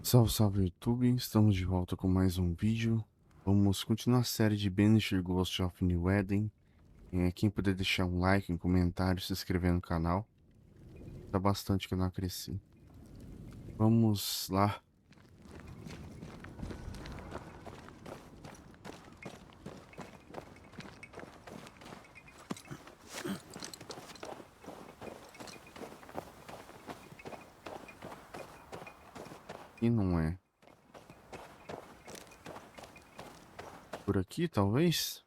Salve, salve YouTube, estamos de volta com mais um vídeo. Vamos continuar a série de Banishers Ghost of New Eden. Quem puder deixar um like, um comentário, se inscrever no canal, tá bastante que eu não cresci. Vamos lá. E não é. Por aqui, talvez?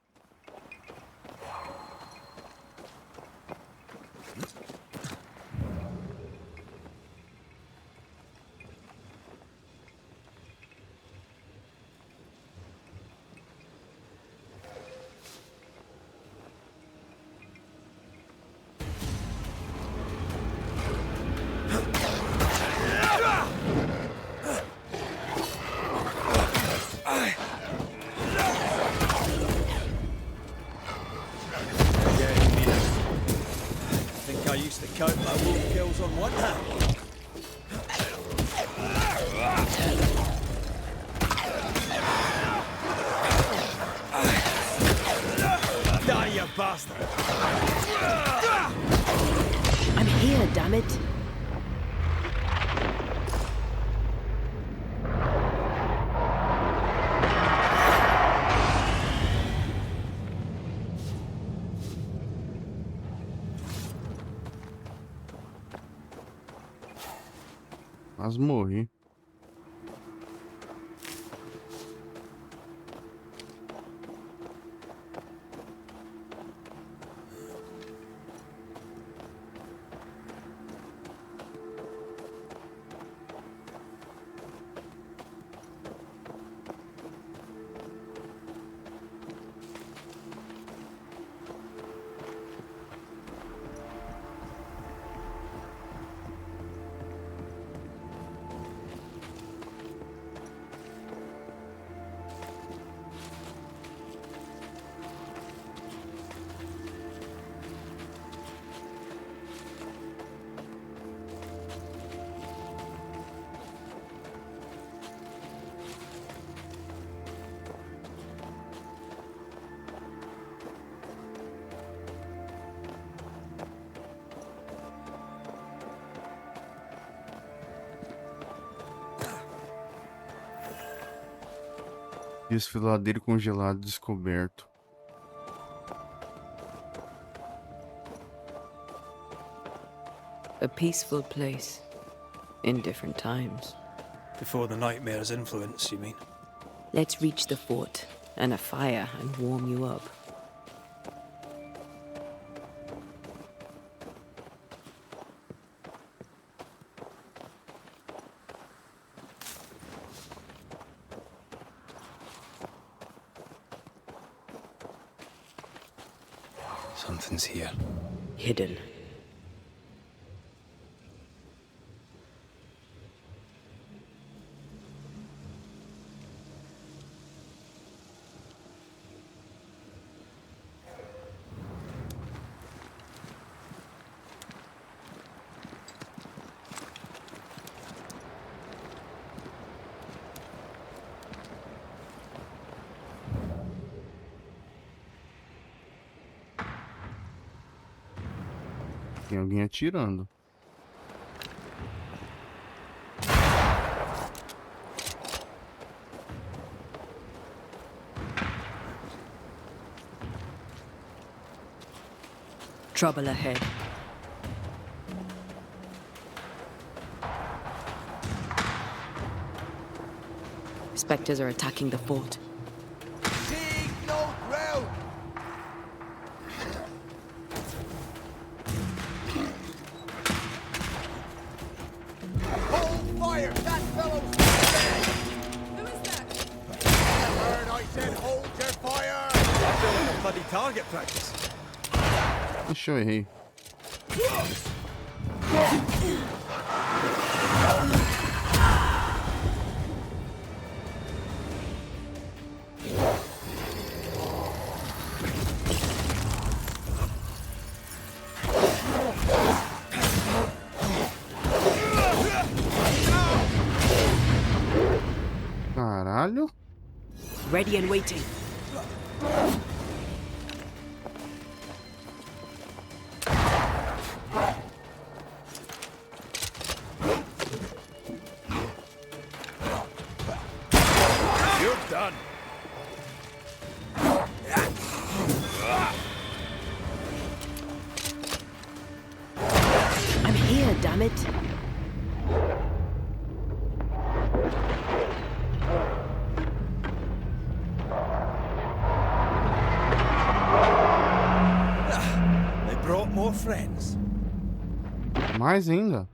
I used to count my wolf kills on one hand. Die, you bastard! I'm here, damn it! Mas morri. Desfiladeiro congelado descoberto. A peaceful place. In different times. Before the nightmare's influence, you mean? Let's reach the fort and a fire and warm you up. Something's here. Hidden. Tem alguém atirando. Trouble ahead. Spectres are attacking the fort. Dig no ground! Hold fire! That fellow's dead! Who is that? I heard I said hold your fire! I feel like a bloody target practice. Ixi, eu errei. Caralho. Ready and waiting. You're done. I'm here, damn it. They brought more friends. Mais ainda.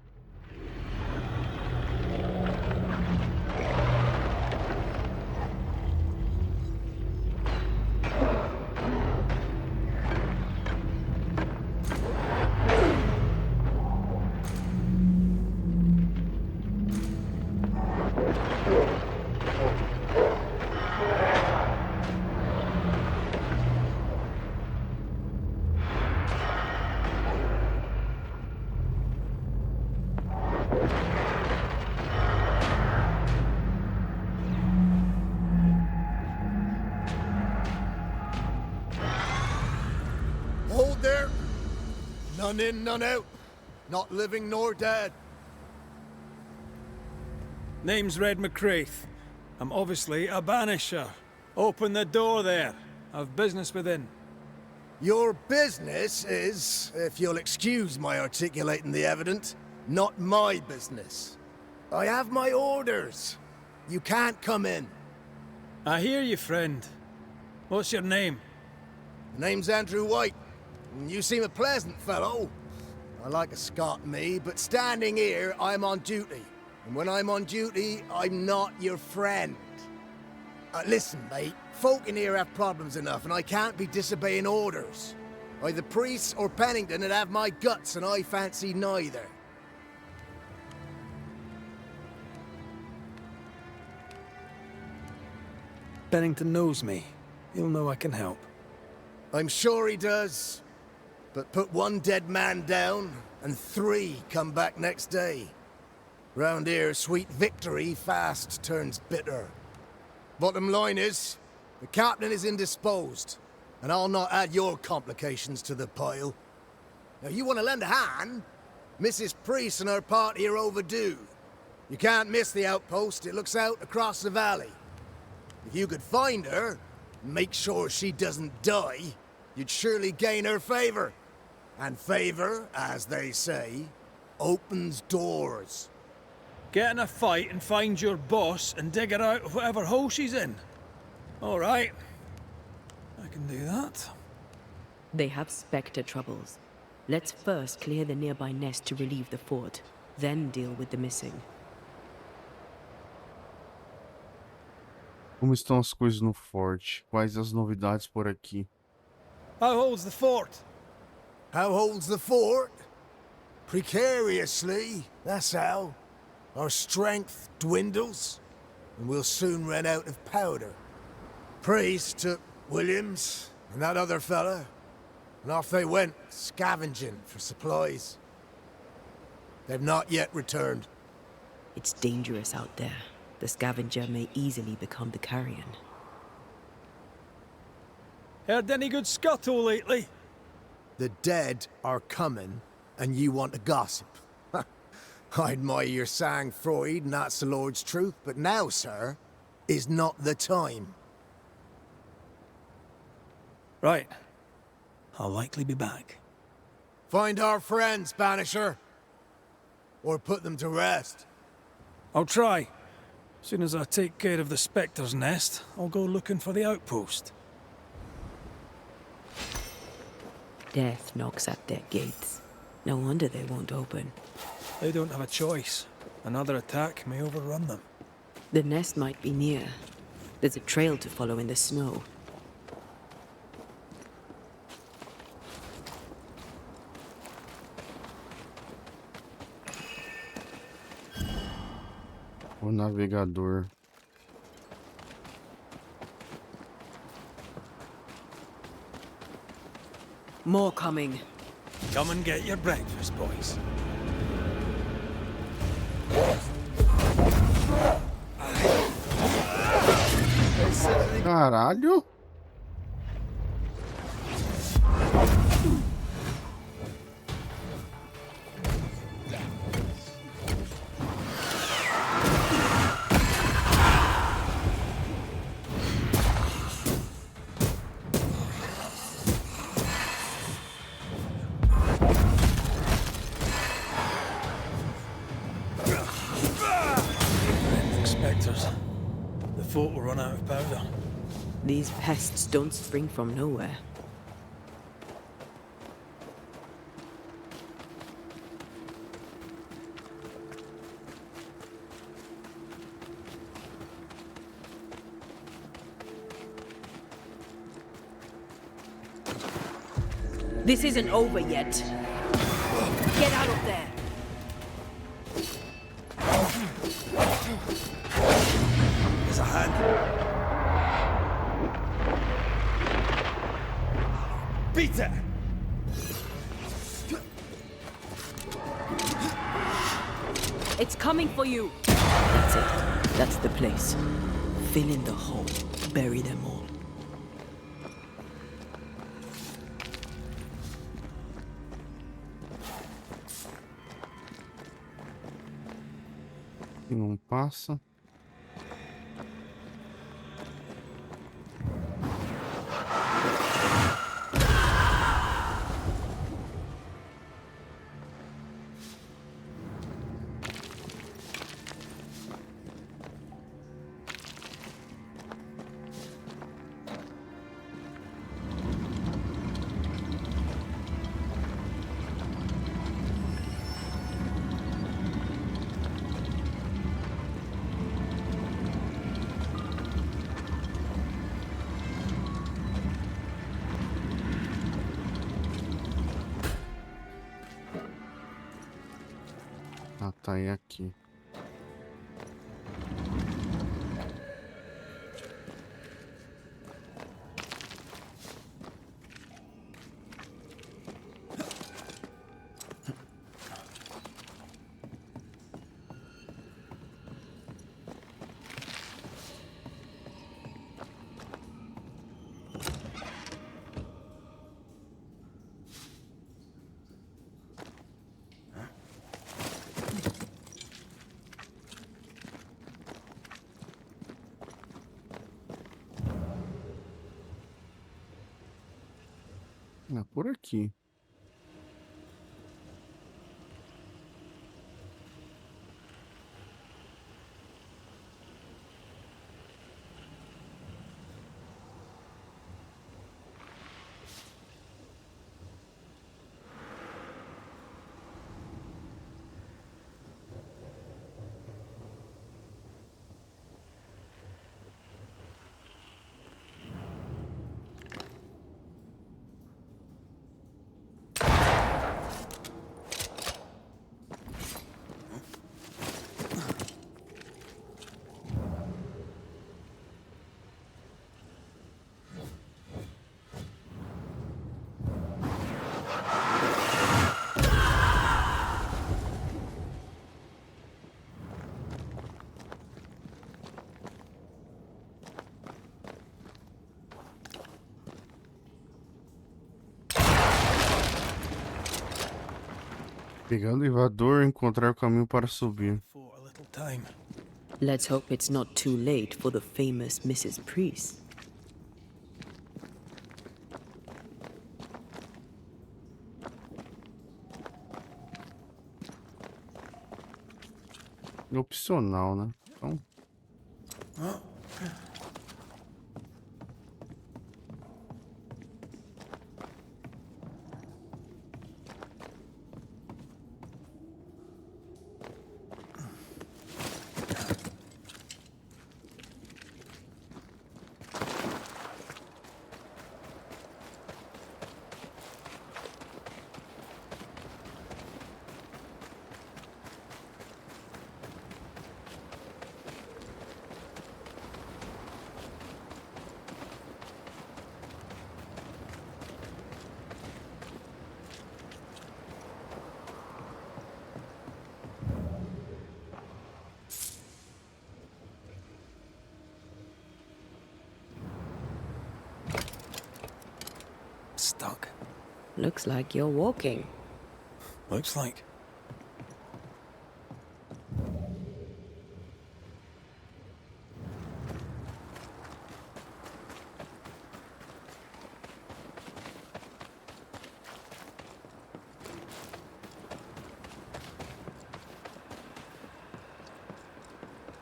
Hold there. None in, none out. Not living nor dead. Name's Red McCraith. I'm obviously a banisher. Open the door there. I've business within. Your business is, if you'll excuse my articulating the evident, not my business. I have my orders. You can't come in. I hear you, friend. What's your name? The name's Andrew White. You seem a pleasant fellow. I like a Scot, me, but standing here, I'm on duty. And when I'm on duty, I'm not your friend. Listen, mate, folk in here have problems enough, and I can't be disobeying orders. Either priests or Pennington would have my guts, and I fancy neither. Bennington knows me. He'll know I can help. I'm sure he does. But put one dead man down, and 3 come back next day. Round here, sweet victory fast turns bitter. Bottom line is, the captain is indisposed, and I'll not add your complications to the pile. Now, you want to lend a hand? Mrs. Priest and her party are overdue. You can't miss the outpost, it looks out across the valley. If you could find her, and make sure she doesn't die, you'd surely gain her favor. And favor, as they say, opens doors. Get in a fight and find your boss and dig her out of whatever hole she's in. All right. I can do that. They have Spectre troubles. Let's first clear the nearby nest to relieve the fort, then deal with the missing. Como estão as coisas no forte? Quais as novidades por aqui? How holds the fort? How holds the fort? Precariously, that's how. Our strength dwindles, and we'll soon run out of powder. Priest took Williams and that other fella, and off they went, scavenging for supplies. They've not yet returned. It's dangerous out there. The scavenger may easily become the carrion. Heard any good scuttle lately? The dead are coming, and you want to gossip. I admire your sang-froid, and that's the Lord's truth, but now, sir, is not the time. Right. I'll likely be back. Find our friends, Banisher. Or put them to rest. I'll try. Soon as I take care of the Spectre's nest, I'll go looking for the outpost. Death knocks at their gates. No wonder they won't open. They don't have a choice. Another attack may overrun them. The nest might be near. There's a trail to follow in the snow. O navegador. More coming. Come and get your breakfast, boys. Caralho. Spectres. The fort will run out of powder. These pests don't spring from nowhere. This isn't over yet. Get out of there! There's a hand. Beat it! It's coming for you! That's it. That's the place. Fill in the hole. Bury them all. E não passa. Ah, tá aí aqui. É por aqui. Pegando o elevador, encontrar o caminho para subir. For a little time. Let's hope it's not too late for the famous Mrs. Priest. Opcional, né? Então, Looks like you're walking. Looks like.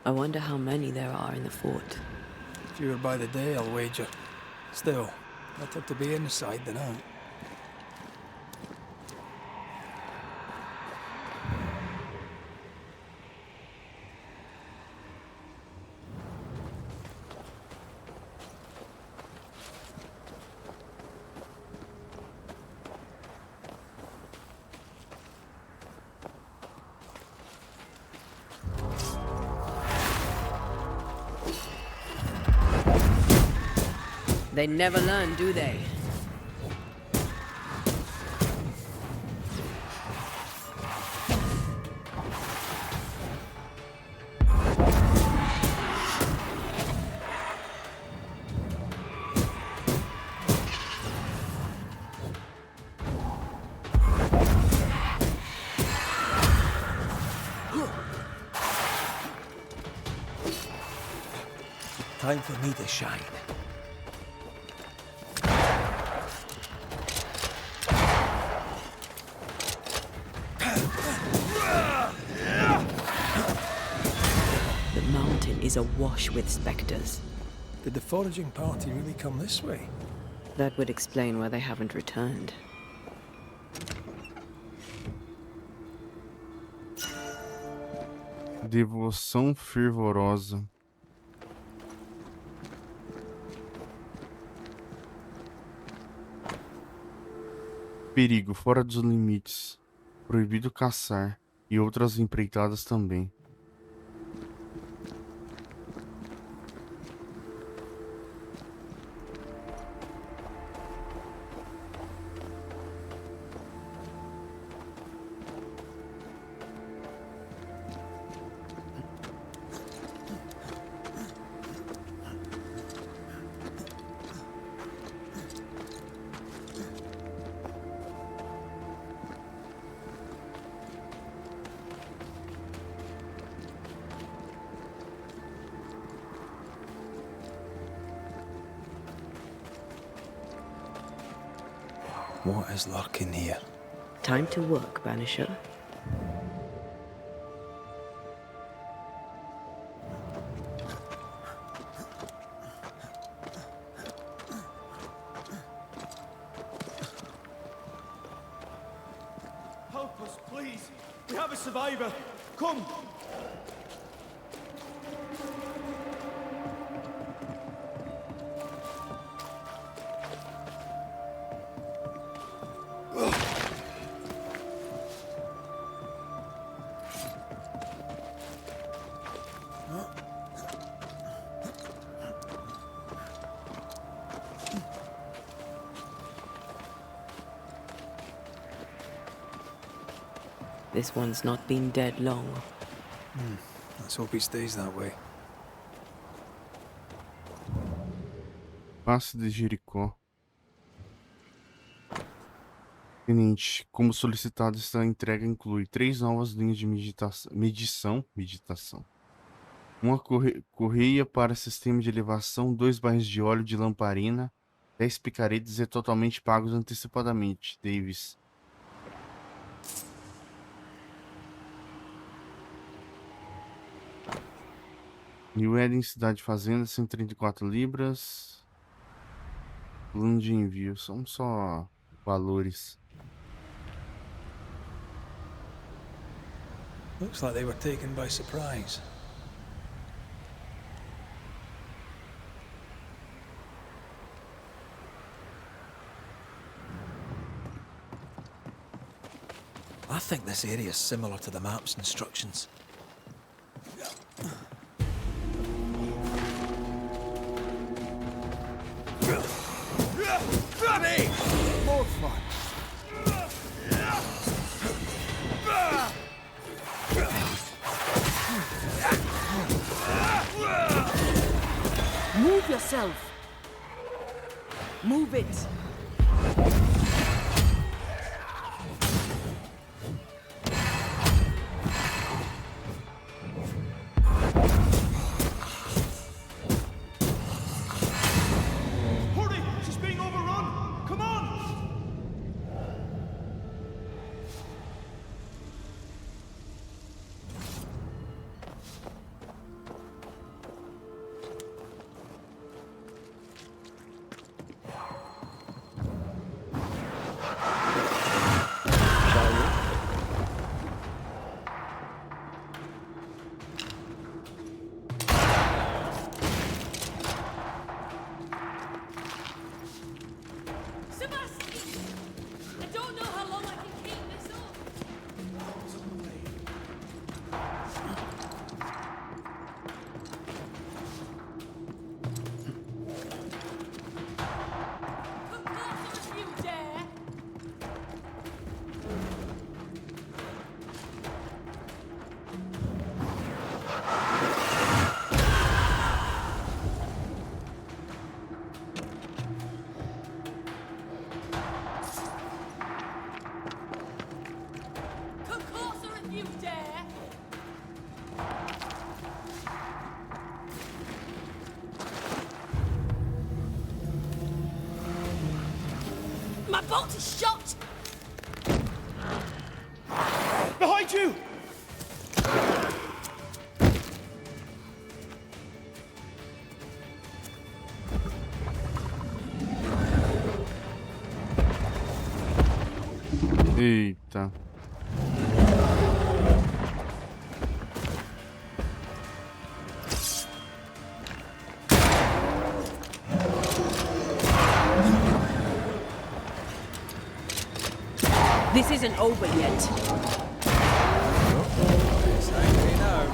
I wonder how many there are in the fort. Fewer by the day, I'll wager. Still, better to be inside than out. They never learn, do they? Time for me to shine. The mountain is awash with specters. Did the foraging party really come this way? That would explain why they haven't returned. Devoção fervorosa. Perigo fora dos limites. Proibido caçar. E outras empreitadas também. What is lurking here? Time to work, Banisher. Help us, please. We have a survivor. Come. This one's not been dead long. Let's hope he stays that way. Passe de Jericó. Tenente, como solicitado, esta entrega inclui 3 novas linhas de meditação. Uma correia para sistema de elevação, 2 barris de óleo de lamparina, 10 picaretes e totalmente pagos antecipadamente, Davis. New Eden, cidade fazenda, 134 libras. Plano de envio, são só valores. Looks like they were taken by surprise. I think this area is similar to the map's instructions. More fun. Move yourself! Move it! My bolt is shot! Behind you! Eita. This isn't over yet. It's angry now.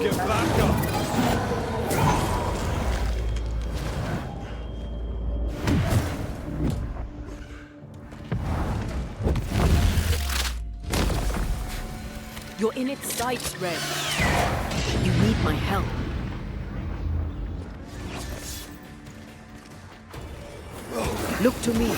Get back up! You're in its sights, Red. You need my help. Look to me.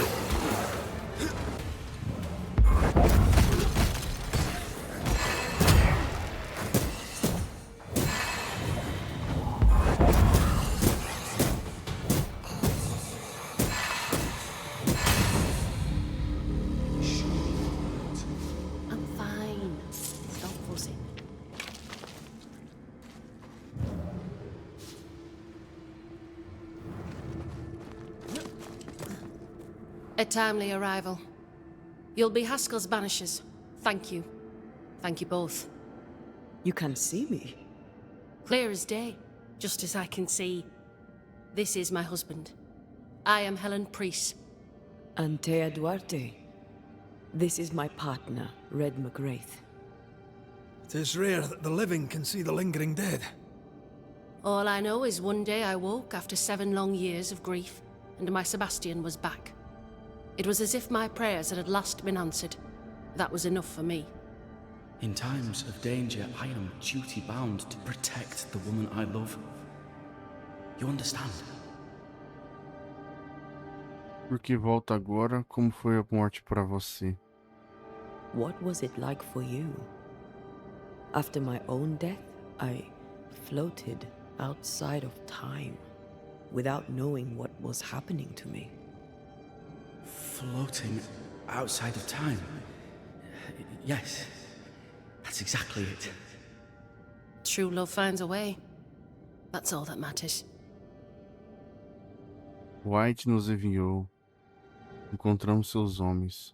I'm fine. Stop fussing. A timely arrival. You'll be Haskell's Banishers. Thank you. Thank you both. You can see me. Clear as day, just as I can see. This is my husband. I am Helen Priest. Antea Duarte. This is my partner, Red McGrath. 'Tis rare that the living can see the lingering dead. All I know is one day I woke after 7 long years of grief, and my Sebastian was back. It was as if my prayers had at last been answered. That was enough for me. In times of danger, I am duty-bound to protect the woman I love. You understand? Por que volta agora? Como foi a morte para você? What was it like for you? After my own death, I floated outside of time, without knowing what was happening to me. Floating outside of time. Yes, that's exactly it. True love finds a way. That's all that matters. White nos enviou. Encontramos seus homens.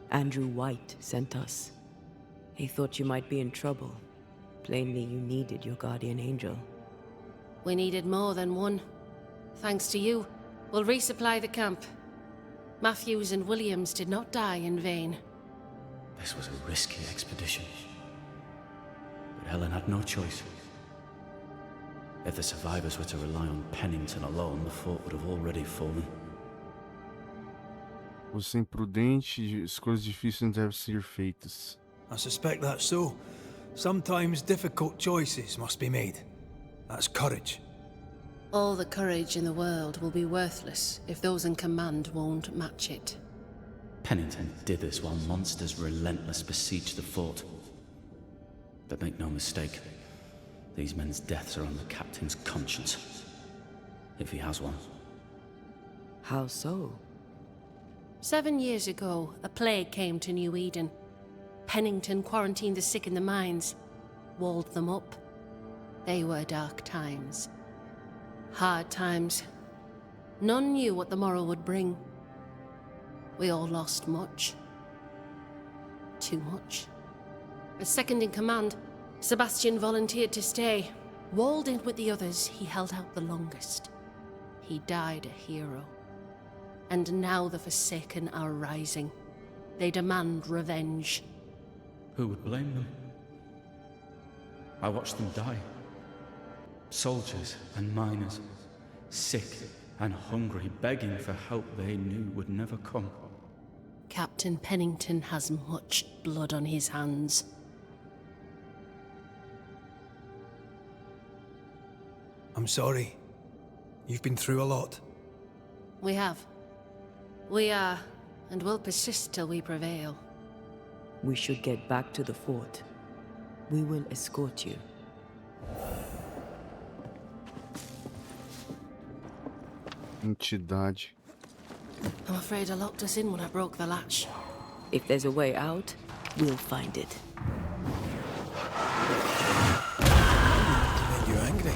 Andrew White sent us. He thought you might be in trouble. Plainly, you needed your guardian angel. We needed more than one. Thanks to you, we'll resupply the camp. Matthews and Williams did not die in vain. This was a risky expedition. But Helen had no choice. If the survivors were to rely on Pennington alone, the fort would have already fallen. Você é imprudente e escolhas difíceis devem ser feitas. I suspect that's so. Sometimes difficult choices must be made. That's courage. All the courage in the world will be worthless if those in command won't match it. Pennington did this while monsters relentless besieged the fort. But make no mistake, these men's deaths are on the captain's conscience. If he has one. How so? 7 years ago, a plague came to New Eden. Pennington quarantined the sick in the mines, walled them up. They were dark times. Hard times. None knew what the morrow would bring. We all lost much. Too much. As second in command, Sebastian volunteered to stay. Walled in with the others, he held out the longest. He died a hero. And now the Forsaken are rising. They demand revenge. Who would blame them? I watched them die. Soldiers and miners, sick and hungry, begging for help they knew would never come. Captain Pennington has much blood on his hands. I'm sorry. You've been through a lot. We have. We are, and will persist till we prevail. We should get back to the fort. We will escort you. Entidade. I'm afraid I locked us in when I broke the latch. If there's a way out, we'll find it. To make you angry.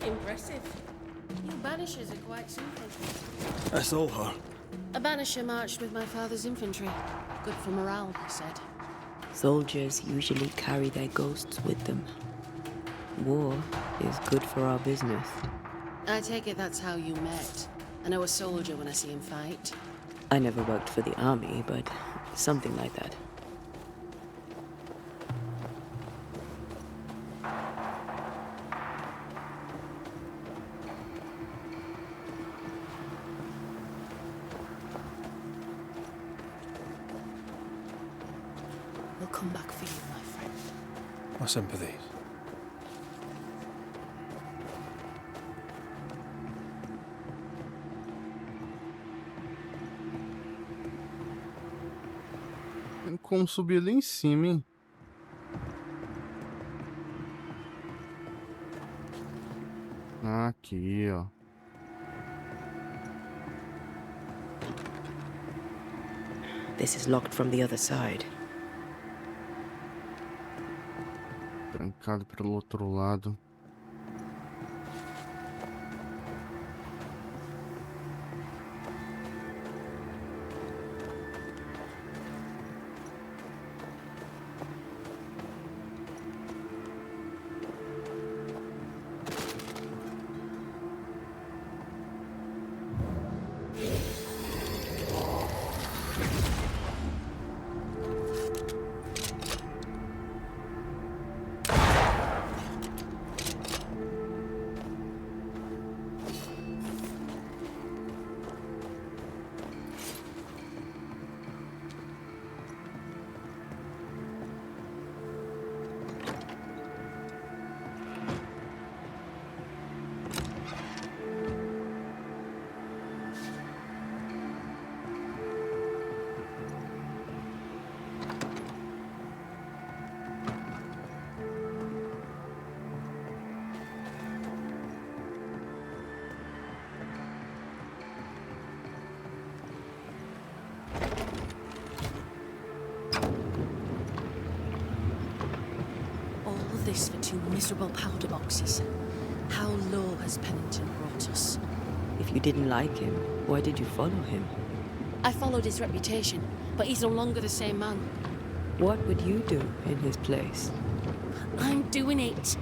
Impressive. You Banishers are quite simple. That's all her. A Banisher marched with my father's infantry. Good for morale, he said. Soldiers usually carry their ghosts with them. War is good for our business. I take it that's how you met. I know a soldier when I see him fight. I never worked for the army, but something like that. We'll come back for you, my friend. My sympathies. Tem como subir ali em cima, hein? Aqui, ó. This is locked from the other side. Trancado pelo outro lado. This for 2 miserable powder boxes. How low has Pennington brought us? If you didn't like him, why did you follow him? I followed his reputation, but he's no longer the same man. What would you do in his place? I'm doing it.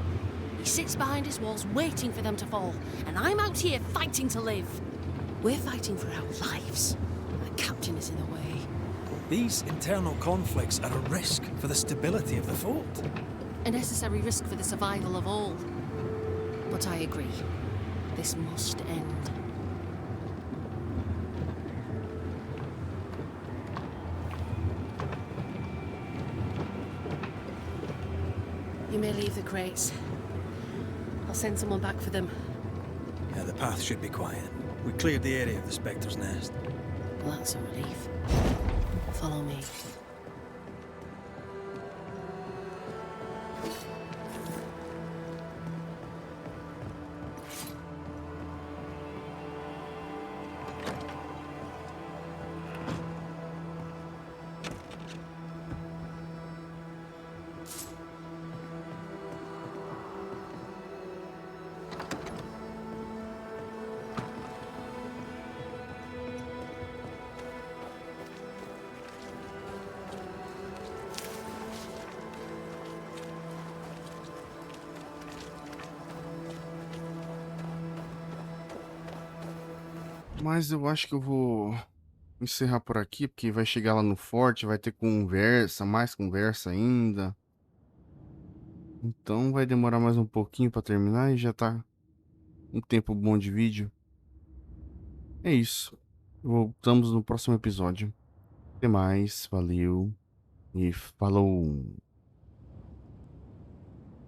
He sits behind his walls waiting for them to fall, and I'm out here fighting to live. We're fighting for our lives. The captain is in the way. These internal conflicts are a risk for the stability of the fort. A necessary risk for the survival of all. But I agree. This must end. You may leave the crates. I'll send someone back for them. Yeah, the path should be quiet. We cleared the area of the Spectre's nest. Well, that's a relief. Follow me. Mas eu acho que eu vou encerrar por aqui, porque vai chegar lá no forte, vai ter conversa, mais conversa ainda. Então vai demorar mais um pouquinho pra terminar e já tá um tempo bom de vídeo. É isso. Voltamos no próximo episódio. Até mais, valeu e falou!